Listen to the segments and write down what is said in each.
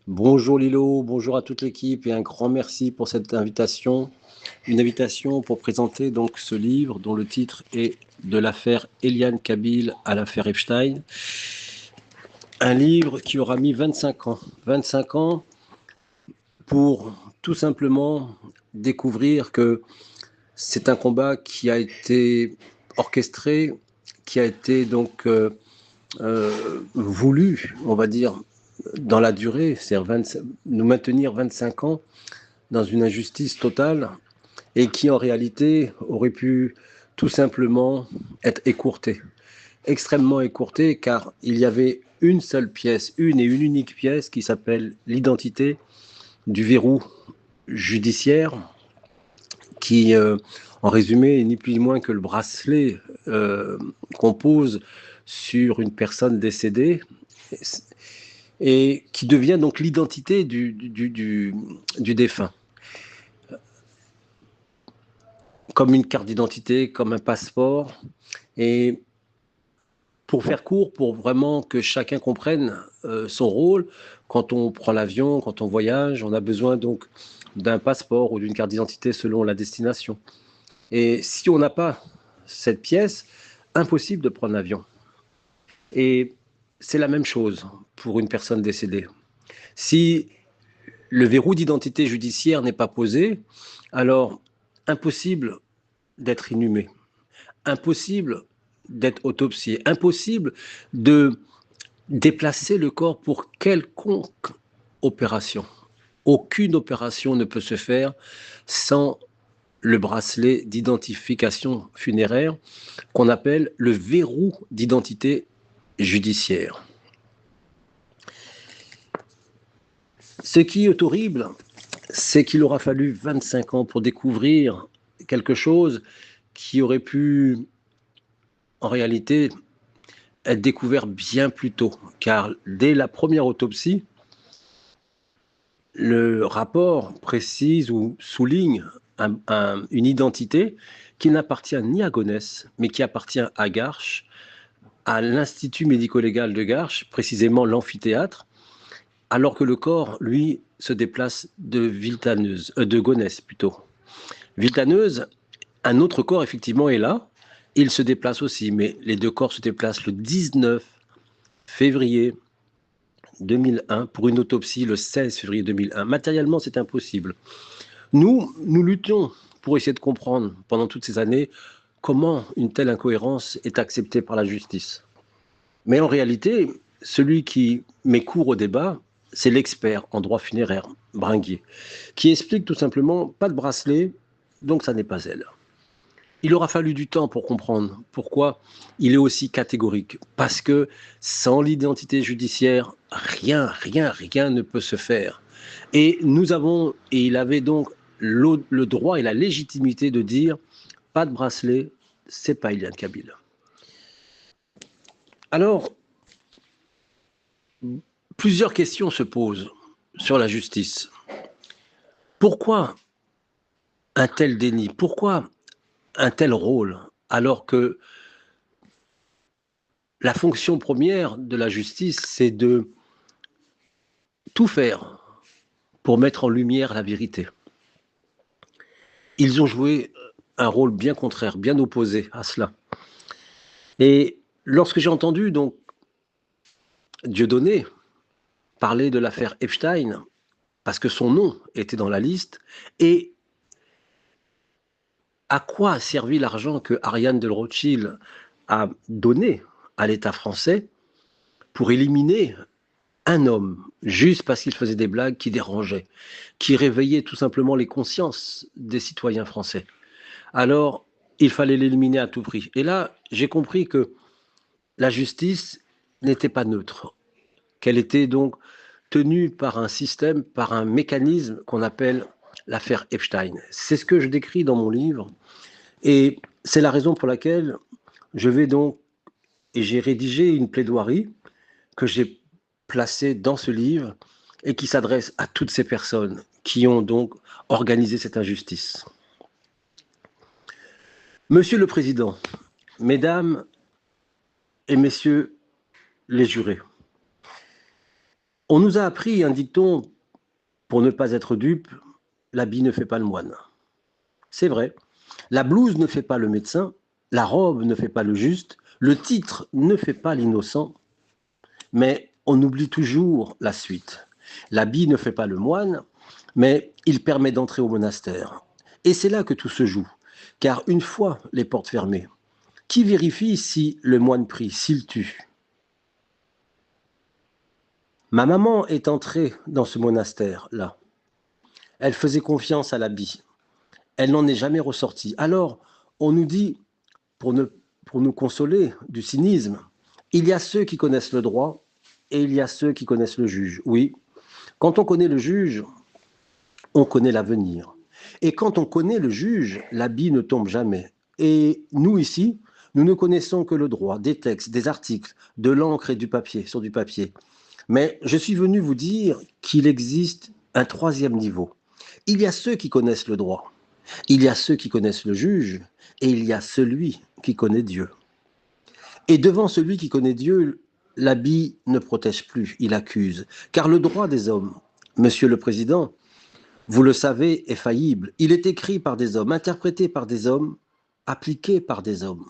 Bonjour Lilo, bonjour à toute l'équipe et un grand merci pour cette invitation. Une invitation pour présenter donc ce livre dont le titre est De l'affaire Eliane Kabyl à l'affaire Epstein. Un livre qui aura mis 25 ans. 25 ans pour tout simplement découvrir que c'est un combat qui a été orchestré, qui a été donc voulu, on va dire, dans la durée, c'est-à-dire nous maintenir 25 ans dans une injustice totale et qui en réalité aurait pu tout simplement être écourté, extrêmement écourté, car il y avait une seule pièce, une et une unique pièce qui s'appelle l'identité du verrou judiciaire, qui, en résumé, est ni plus ni moins que le bracelet qu'on pose sur une personne décédée et qui devient donc l'identité du défunt. Comme une carte d'identité, comme un passeport. Et pour faire court, pour vraiment que chacun comprenne son rôle, quand on prend l'avion, quand on voyage, on a besoin donc d'un passeport ou d'une carte d'identité selon la destination. Et si on n'a pas cette pièce, impossible de prendre l'avion. Et c'est la même chose pour une personne décédée. Si le verrou d'identité judiciaire n'est pas posé, alors impossible d'être inhumé, impossible d'être autopsié, impossible de déplacer le corps pour quelconque opération. Aucune opération ne peut se faire sans le bracelet d'identification funéraire qu'on appelle le verrou d'identité judiciaire. Ce qui est horrible, c'est qu'il aura fallu 25 ans pour découvrir quelque chose qui aurait pu, en réalité, être découvert bien plus tôt, car dès la première autopsie, le rapport précise ou souligne une identité qui n'appartient ni à Gonesse, mais qui appartient à Garches, à l'Institut médico-légal de Garches, précisément l'amphithéâtre, alors que le corps, lui, se déplace de Gonesse plutôt. Villetaneuse, un autre corps, effectivement, est là. Il se déplace aussi, mais les deux corps se déplacent le 19 février 2001 pour une autopsie le 16 février 2001. Matériellement, c'est impossible. Nous luttions pour essayer de comprendre pendant toutes ces années comment une telle incohérence est acceptée par la justice. Mais en réalité, celui qui met court au débat, c'est l'expert en droit funéraire, Bringuier, qui explique tout simplement pas de bracelet, donc ça n'est pas elle. Il aura fallu du temps pour comprendre pourquoi il est aussi catégorique. Parce que sans l'identité judiciaire, rien ne peut se faire. Et il avait donc le droit et la légitimité de dire pas de bracelet, c'est pas Eliane Kabyl. Alors, plusieurs questions se posent sur la justice. Pourquoi un tel déni? Pourquoi un tel rôle alors que la fonction première de la justice, c'est de tout faire pour mettre en lumière la vérité. Ils ont joué un rôle bien contraire, bien opposé à cela. Et lorsque j'ai entendu donc Dieudonné parler de l'affaire Epstein, parce que son nom était dans la liste, et à quoi a servi l'argent que Ariane de Rothschild a donné à l'État français pour éliminer un homme, juste parce qu'il faisait des blagues qui dérangeaient, qui réveillaient tout simplement les consciences des citoyens français. Alors, il fallait l'éliminer à tout prix. Et là, j'ai compris que la justice n'était pas neutre, qu'elle était donc tenue par un système, par un mécanisme qu'on appelle l'affaire Epstein. C'est ce que je décris dans mon livre. Et c'est la raison pour laquelle je vais donc, et j'ai rédigé une plaidoirie que j'ai placée dans ce livre et qui s'adresse à toutes ces personnes qui ont donc organisé cette injustice. Monsieur le Président, Mesdames et Messieurs les jurés, On nous a appris un dicton pour ne pas être dupe, l'habit ne fait pas le moine. C'est vrai. La blouse ne fait pas le médecin, la robe ne fait pas le juste, le titre ne fait pas l'innocent, mais on oublie toujours la suite. L'habit ne fait pas le moine, mais il permet d'entrer au monastère. Et c'est là que tout se joue, car une fois les portes fermées, qui vérifie si le moine prie, s'il tue? Ma maman est entrée dans ce monastère-là. Elle faisait confiance à l'habit. Elle n'en est jamais ressortie. Alors, on nous dit, pour, ne, pour nous consoler du cynisme, il y a ceux qui connaissent le droit et il y a ceux qui connaissent le juge. Oui, quand on connaît le juge, on connaît l'avenir. Et quand on connaît le juge, l'habit ne tombe jamais. Et nous ici, nous ne connaissons que le droit, des textes, des articles, de l'encre et du papier, sur du papier. Mais je suis venu vous dire qu'il existe un troisième niveau. Il y a ceux qui connaissent le droit, il y a ceux qui connaissent le juge, et il y a celui qui connaît Dieu. Et devant celui qui connaît Dieu, l'habit ne protège plus, il accuse. Car le droit des hommes, Monsieur le Président, vous le savez, est faillible. Il est écrit par des hommes, interprété par des hommes, appliqué par des hommes.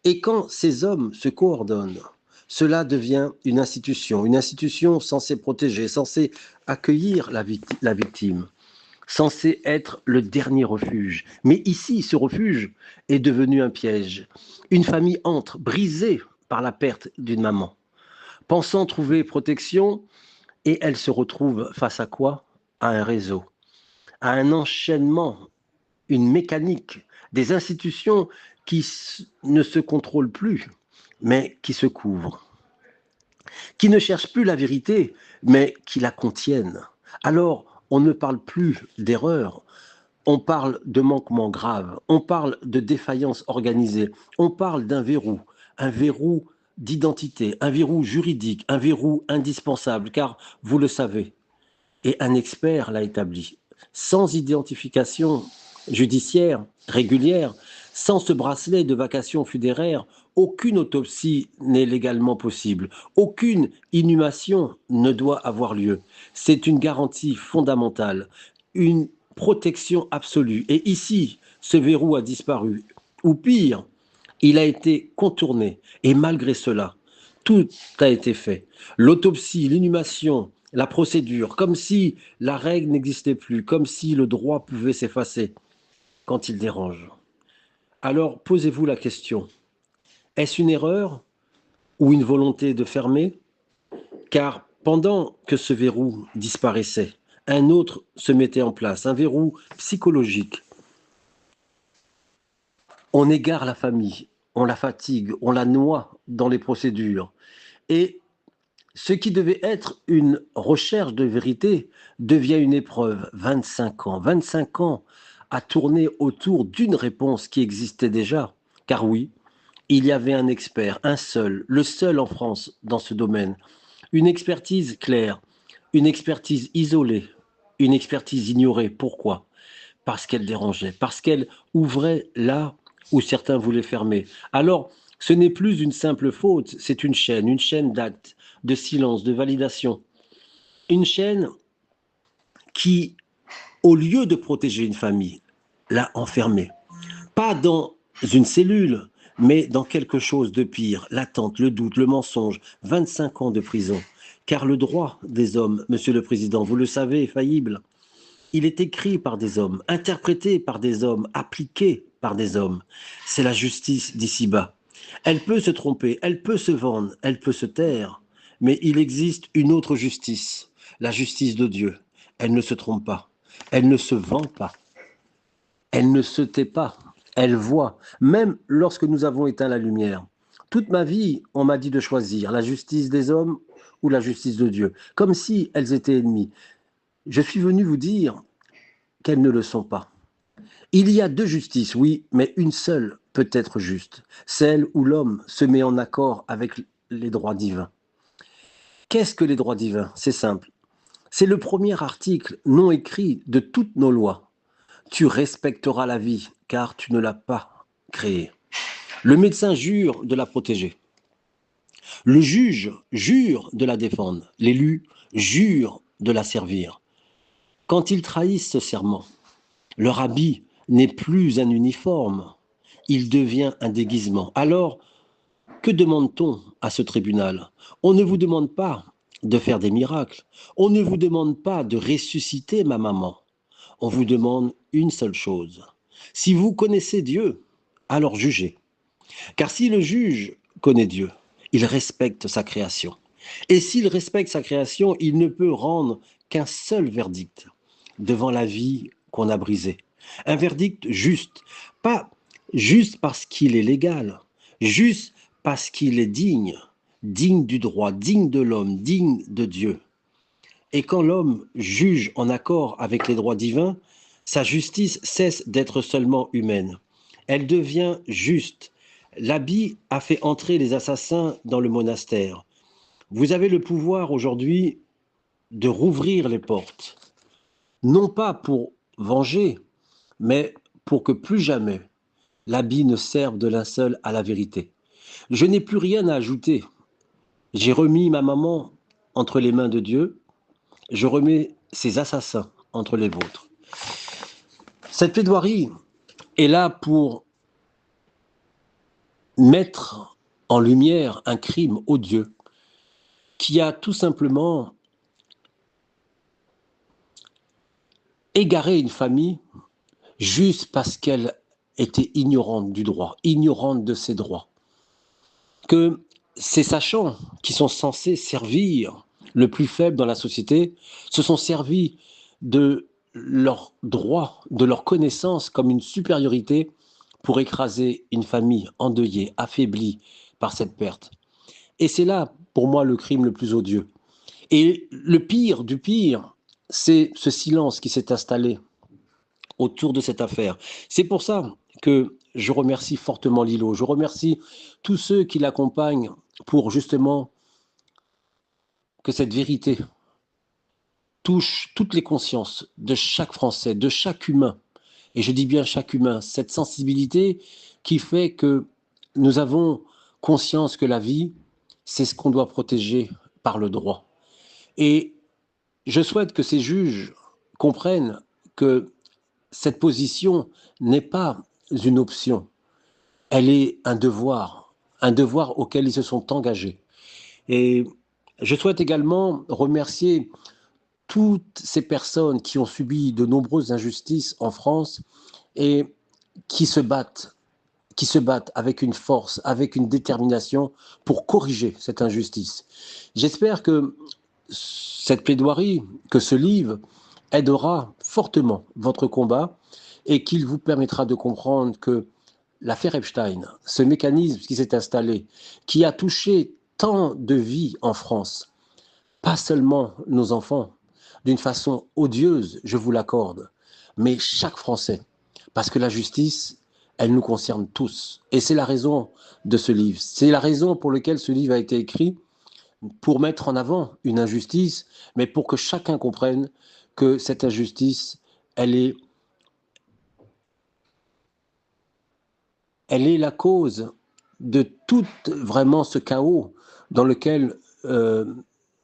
Et quand ces hommes se coordonnent, cela devient une institution censée protéger, censée accueillir la victime, censée être le dernier refuge. Mais ici, ce refuge est devenu un piège. Une famille entre, brisée par la perte d'une maman, pensant trouver protection, et elle se retrouve face à quoi? À un réseau, à un enchaînement, une mécanique, des institutions qui ne se contrôlent plus, mais qui se couvrent, qui ne cherchent plus la vérité, mais qui la contiennent. Alors, on ne parle plus d'erreur, on parle de manquements graves, on parle de défaillance organisée, on parle d'un verrou, un verrou d'identité, un verrou juridique, un verrou indispensable, car vous le savez, et un expert l'a établi. Sans identification judiciaire régulière, sans ce bracelet de vacation funéraire, aucune autopsie n'est légalement possible. Aucune inhumation ne doit avoir lieu. C'est une garantie fondamentale, une protection absolue. Et ici, ce verrou a disparu. Ou pire, il a été contourné. Et malgré cela, tout a été fait. L'autopsie, l'inhumation, la procédure, comme si la règle n'existait plus, comme si le droit pouvait s'effacer quand il dérange. Alors posez-vous la question, est-ce une erreur ou une volonté de fermer? Car pendant que ce verrou disparaissait, un autre se mettait en place, un verrou psychologique. On égare la famille, on la fatigue, on la noie dans les procédures. Et ce qui devait être une recherche de vérité devient une épreuve. 25 ans, 25 ans à tourner autour d'une réponse qui existait déjà. Car oui, il y avait un expert, un seul, le seul en France dans ce domaine. Une expertise claire, une expertise isolée, une expertise ignorée. Pourquoi? Parce qu'elle dérangeait, parce qu'elle ouvrait là où certains voulaient fermer. Alors, ce n'est plus une simple faute, c'est une chaîne d'actes, de silence, de validation. Une chaîne qui, au lieu de protéger une famille, l'a enfermée. Pas dans une cellule, mais dans quelque chose de pire, l'attente, le doute, le mensonge, 25 ans de prison. Car le droit des hommes, Monsieur le Président, vous le savez, est faillible. Il est écrit par des hommes, interprété par des hommes, appliqué par des hommes. C'est la justice d'ici-bas. Elle peut se tromper, elle peut se vendre, elle peut se taire, mais il existe une autre justice, la justice de Dieu. Elle ne se trompe pas, elle ne se vend pas, elle ne se tait pas, elle voit, même lorsque nous avons éteint la lumière. Toute ma vie, on m'a dit de choisir la justice des hommes ou la justice de Dieu, comme si elles étaient ennemies. Je suis venu vous dire qu'elles ne le sont pas. Il y a deux justices, oui, mais une seule peut être juste, celle où l'homme se met en accord avec les droits divins. Qu'est-ce que les droits divins? C'est simple. C'est le premier article non écrit de toutes nos lois. Tu respecteras la vie, car tu ne l'as pas créée. Le médecin jure de la protéger. Le juge jure de la défendre. L'élu jurent de la servir. Quand ils trahissent ce serment, leur habit n'est plus un uniforme, il devient un déguisement. Alors, que demande-t-on à ce tribunal? On ne vous demande pas de faire des miracles, on ne vous demande pas de ressusciter ma maman, on vous demande une seule chose. Si vous connaissez Dieu, alors jugez. Car si le juge connaît Dieu, il respecte sa création. Et s'il respecte sa création, il ne peut rendre qu'un seul verdict devant la vie qu'on a brisée. Un verdict juste, pas juste parce qu'il est légal, juste parce qu'il est digne, digne du droit, digne de l'homme, digne de Dieu. Et quand l'homme juge en accord avec les droits divins, sa justice cesse d'être seulement humaine. Elle devient juste. L'habit a fait entrer les assassins dans le monastère. Vous avez le pouvoir aujourd'hui de rouvrir les portes, non pas pour venger, mais pour que plus jamais l'habit ne serve de linceul à la vérité. Je n'ai plus rien à ajouter. J'ai remis ma maman entre les mains de Dieu. Je remets ces assassins entre les vôtres. Cette plaidoirie est là pour mettre en lumière un crime odieux qui a tout simplement égaré une famille juste parce qu'elle était ignorante du droit, ignorante de ses droits. Que ces sachants qui sont censés servir le plus faible dans la société se sont servis de leurs droits, de leur connaissance comme une supériorité pour écraser une famille endeuillée, affaiblie par cette perte. Et c'est là, pour moi, le crime le plus odieux. Et le pire du pire, c'est ce silence qui s'est installé autour de cette affaire. C'est pour ça que je remercie fortement Lilo, je remercie tous ceux qui l'accompagnent pour justement que cette vérité touche toutes les consciences de chaque Français, de chaque humain. Et je dis bien chaque humain, cette sensibilité qui fait que nous avons conscience que la vie, c'est ce qu'on doit protéger par le droit. Et je souhaite que ces juges comprennent que cette position n'est pas une option, elle est un devoir auquel ils se sont engagés. Et je souhaite également remercier toutes ces personnes qui ont subi de nombreuses injustices en France et qui se battent avec une force, avec une détermination pour corriger cette injustice. J'espère que cette plaidoirie, que ce livre aidera fortement votre combat et qu'il vous permettra de comprendre que l'affaire Epstein, ce mécanisme qui s'est installé, qui a touché tant de vies en France, pas seulement nos enfants, d'une façon odieuse, je vous l'accorde, mais chaque Français, parce que la justice, elle nous concerne tous. Et c'est la raison de ce livre. C'est la raison pour laquelle ce livre a été écrit, pour mettre en avant une injustice, mais pour que chacun comprenne que cette injustice, elle est la cause de tout vraiment ce chaos dans lequel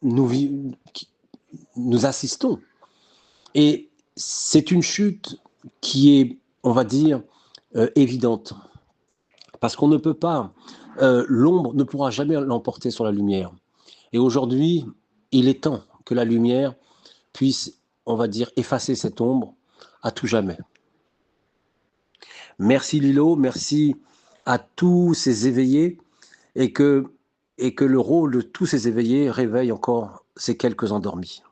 nous assistons. Et c'est une chute qui est, on va dire, évidente. Parce qu'on ne peut pas, l'ombre ne pourra jamais l'emporter sur la lumière. Et aujourd'hui, il est temps que la lumière puisse, on va dire, effacer cette ombre à tout jamais. Merci Lilo, merci à tous ces éveillés et que le rôle de tous ces éveillés réveille encore ces quelques endormis.